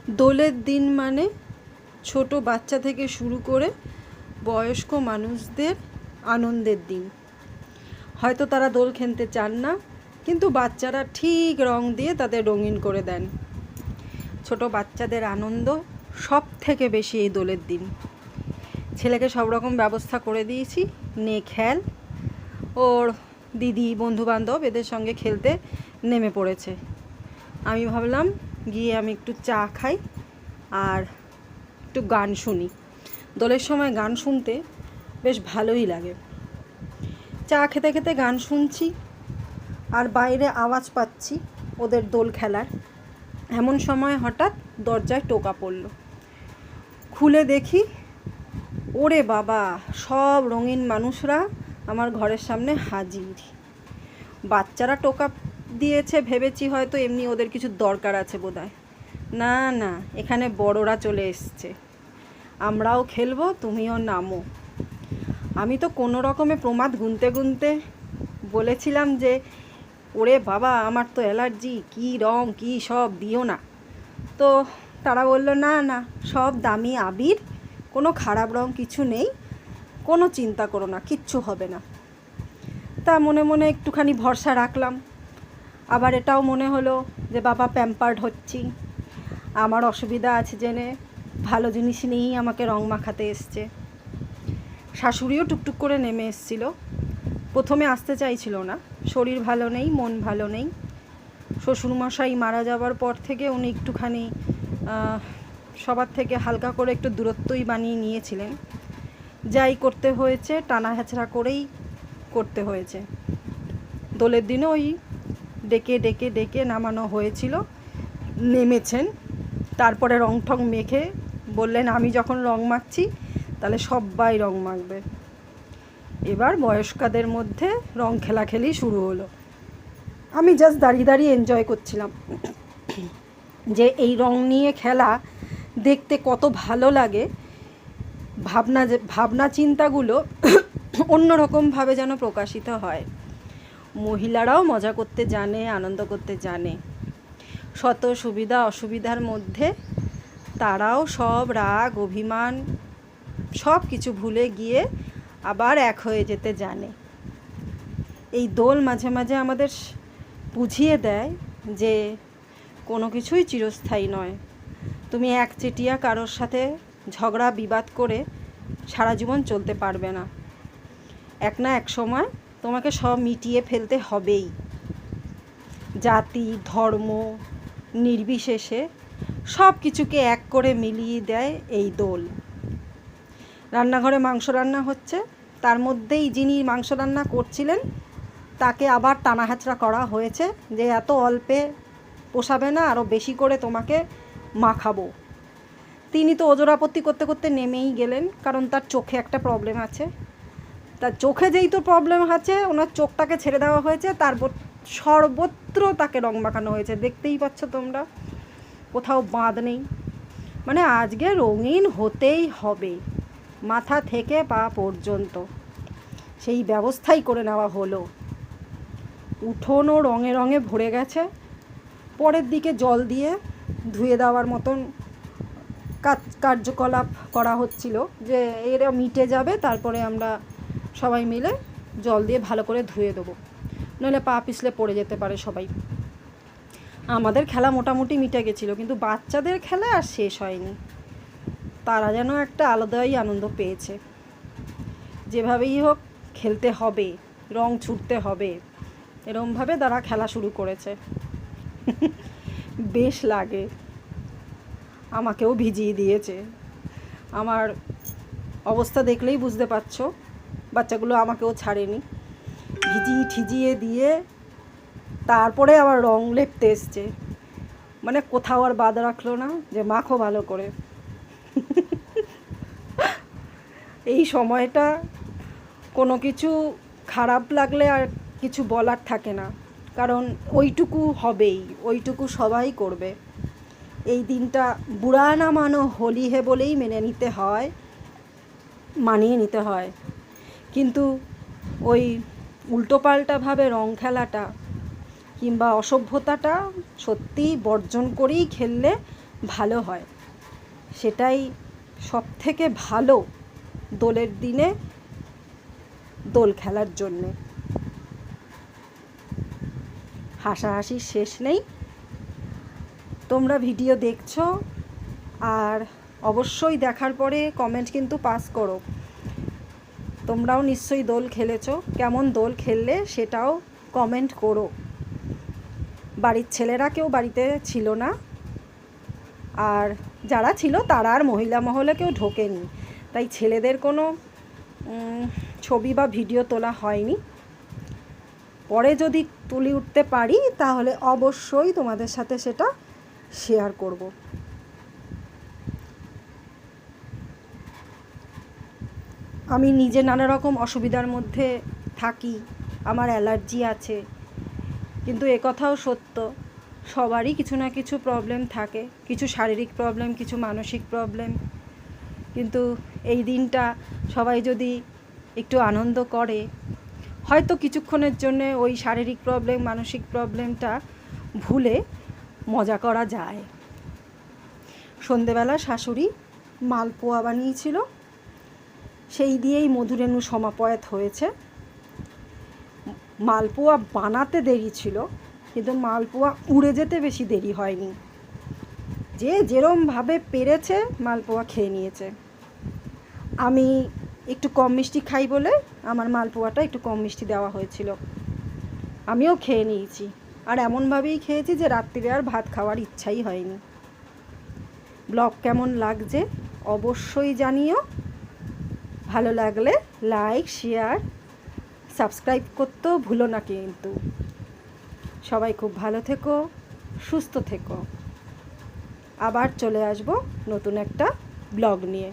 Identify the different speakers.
Speaker 1: দোলের দিন মানে ছোট বাচ্চা থেকে শুরু করে বয়স্ক মানুষদের আনন্দের দিন। হয়তো তারা দোল খেলতে চান না, কিন্তু বাচ্চারা ঠিক রং দিয়ে তাদের রঙিন করে দেন। ছোট বাচ্চাদের আনন্দ সব থেকে বেশি এই দোলের দিন। ছেলেকে সব রকম ব্যবস্থা করে দিয়েছি, নে খেল। ওর দিদি বন্ধুবান্ধব এদের সঙ্গে খেলতে নেমে পড়েছে। আমি ভাবলাম গিয়ে আমি একটু চা খাই আর একটু গান শুনি। দোলের সময় গান শুনতে বেশ ভালোই লাগে। চা খেতে খেতে গান শুনছি আর বাইরে আওয়াজ পাচ্ছি ওদের দোল খেলার। এমন সময় হঠাৎ দরজায় টোকা পড়ল। খুলে দেখি, ওরে বাবা, সব রঙিন মানুষরা আমার ঘরের সামনে হাজির। বাচ্চারা টোকা দিয়েছে ভেবেছি হয়তো এমনি ওদের কিছু দরকার আছে বোধহয়। না না, এখানে বড়রা চলে এসছে। আমরাও খেলবো, তুমিও নামো। আমি তো কোনো রকমে প্রমাদ গুনতে গুনতে বলেছিলাম যে ওরে বাবা, আমার তো অ্যালার্জি, কী রং কী সব দিও না। তো তারা বললো না না, সব দামি আবির, কোনো খারাপ রং কিছু নেই, কোনো চিন্তা করো না, কিচ্ছু হবে না। তা মনে মনে একটুখানি ভরসা রাখলাম। আবার এটাও মনে হলো যে বাবা প্যাম্পার্ড হচ্ছি, আমার অসুবিধা আছে জেনে ভালো জিনিস নিয়েই আমাকে রং মাখাতে এসছে। শাশুড়িও টুকটুক করে নেমে এসছিল। প্রথমে আসতে চাইছিল না, শরীর ভালো নেই, মন ভালো নেই। শ্বশুরমশাই মারা যাওয়ার পর থেকে উনি একটুখানি সবার থেকে হালকা করে একটু দূরত্বই বানিয়ে নিয়েছিলেন। যাই করতে হয়েছে টানা হেঁচড়া করেই করতে হয়েছে। দোলের দিনে ওই ডেকে ডেকে ডেকে নামানো হয়েছিল, নেমেছেন। তারপরে রং ঠং মেখে বললেন আমি যখন রং মাখছি তাহলে সবাই রং মাখবে। এবার বয়স্কদের মধ্যে রং খেলাখেলি শুরু হলো। আমি জাস্ট দাঁড়িয়ে দাঁড়িয়ে এনজয় করছিলাম যে এই রং নিয়ে খেলা দেখতে কত ভালো লাগে। ভাবনা চিন্তাগুলো অন্যরকমভাবে যেন প্রকাশিত হয়। মহিলারাও মজা করতে জানে, আনন্দ করতে জানে। শত সুবিধা অসুবিধার মধ্যে তারাও সব রাগ অভিমান সব কিছু ভুলে গিয়ে আবার এক হয়ে যেতে জানে। এই দোল মাঝে মাঝে আমাদের বুঝিয়ে দেয় যে কোনো কিছুই চিরস্থায়ী নয়। তুমি একচেটিয়া কারোর সাথে ঝগড়া বিবাদ করে সারা জীবন চলতে পারবে না। এক না এক সময় তোমাকে সব মিটিয়ে ফেলতে হবেই। জাতি ধর্ম নির্বিশেষে সব কিছুকে এক করে মিলিয়ে দেয় এই দোল। রান্নাঘরে মাংস রান্না হচ্ছে, তার মধ্যেই যিনি মাংস রান্না করছিলেন তাকে আবার টানা হেঁচড়া করা হয়েছে যে এত অল্পে পোষাবে না, আরও বেশি করে তোমাকে মাখাবো। তিনি তো ওজর আপত্তি করতে করতে নেমেই গেলেন, কারণ তার চোখে একটা প্রবলেম আছে। তার চোখে যেই তো প্রবলেম আছে, ওনার চোখটাকে ছেড়ে দেওয়া হয়েছে, তারপর সর্বত্র তাকে রং মাখানো হয়েছে। দেখতেই পাচ্ছ তোমরা, কোথাও বাঁধ নেই। মানে আজকে রঙিন হতেই হবে, মাথা থেকে পা পর্যন্ত। সেই ব্যবস্থাই করে নেওয়া হলো। উঠোনও রঙে রঙে ভরে গেছে। পরের দিকে জল দিয়ে ধুয়ে দেওয়ার মতন কার্যকলাপ করা হচ্ছিল যে এরা মিটে যাবে, তারপরে আমরা সবাই মিলে জল দিয়ে ভালো করে ধুয়ে দেবো, নইলে পা পিছলে পড়ে যেতে পারে সবাই। আমাদের খেলা মোটামুটি মিটে গেছিলো, কিন্তু বাচ্চাদের খেলা আর শেষ হয়নি। তারা যেন একটা আলাদাই আনন্দ পেয়েছে। যেভাবেই হোক খেলতে হবে, রং ছুটতে হবে, এরমভাবে তারা খেলা শুরু করেছে। বেশ লাগে। আমাকেও ভিজিয়ে দিয়েছে। আমার অবস্থা দেখলেই বুঝতে পারছো, বাচ্চাগুলো আমাকেও ছাড়েনি। ভিজিয়ে ঠিজিয়ে দিয়ে তারপরে আবার রং লেপতে এসছে। মানে কোথাও আর বাদ রাখলো না যে মাখো ভালো করে। এই সময়টা কোনো কিছু খারাপ লাগলে আর কিছু বলার থাকে না, কারণ ওইটুকু হবেই, ওইটুকু সবাই করবে। এই দিনটা বুড়া না মানো হোলি হে বলেই মেনে নিতে হয়, মানিয়ে নিতে হয়। কিন্তু ওই উল্টোপাল্টাভাবে রং খেলাটা কিংবা অসভ্যতাটা সত্যিই বর্জন করেই খেললে ভালো হয়। সেটাই সবথেকে ভালো দোলের দিনে দোল খেলার জন্যে। হাসাহাসির শেষ নেই। তোমরা ভিডিও দেখছো আর অবশ্যই দেখার পরে কমেন্ট কিন্তু পাস করো। তোমরাও নিশ্চয়ই দোল খেলেছো, কেমন দোল খেললে সেটাও কমেন্ট করো। বাড়ির ছেলেরা কেউ বাড়িতে ছিল না, আর যারা ছিল তারা আর মহিলা মহলে কেউ ঢোকেনি, তাই ছেলেদের কোনো ছবি বা ভিডিও তোলা হয়নি। পরে যদি তুলে উঠতে পারি তাহলে অবশ্যই তোমাদের সাথে সেটা শেয়ার করব। আমি নিজে নানা রকম অসুবিধার মধ্যে থাকি, আমার অ্যালার্জি আছে, কিন্তু একথাও সত্য সবারই কিছু না কিছু প্রবলেম থাকে, কিছু শারীরিক প্রবলেম, কিছু মানসিক প্রবলেম। কিন্তু এই দিনটা সবাই যদি একটু আনন্দ করে, হয়তো কিছুক্ষণের জন্যে ওই শারীরিক প্রবলেম, মানসিক প্রবলেমটা ভুলে মজা করা যায়। সন্ধেবেলা শাশুড়ি মালপোয়া বানিয়েছিল, সেই দিয়েই মধুরেণু সমাপয়াত হয়েছে। মালপোয়া বানাতে দেরি ছিল, কিন্তু মালপোয়া উড়ে যেতে বেশি দেরি হয়নি। যে যেরমভাবে পেরেছে মালপোয়া খেয়ে নিয়েছে। আমি একটু কম মিষ্টি খাই বলে আমার মালপোয়াটা একটু কম মিষ্টি দেওয়া হয়েছিল, আমিও খেয়ে নিয়েছি। আর এমনভাবেই খেয়েছি যে রাত্রিরে আর ভাত খাওয়ার ইচ্ছাই হয়নি। ব্লগ কেমন লাগছে অবশ্যই জানিও। ভালো লাগলে লাইক, শেয়ার, সাবস্ক্রাইব করতেও ভুলো না কিন্তু। সবাই খুব ভালো থেকো, সুস্থ থেকো। আবার চলে আসবো নতুন একটা ব্লগ নিয়ে।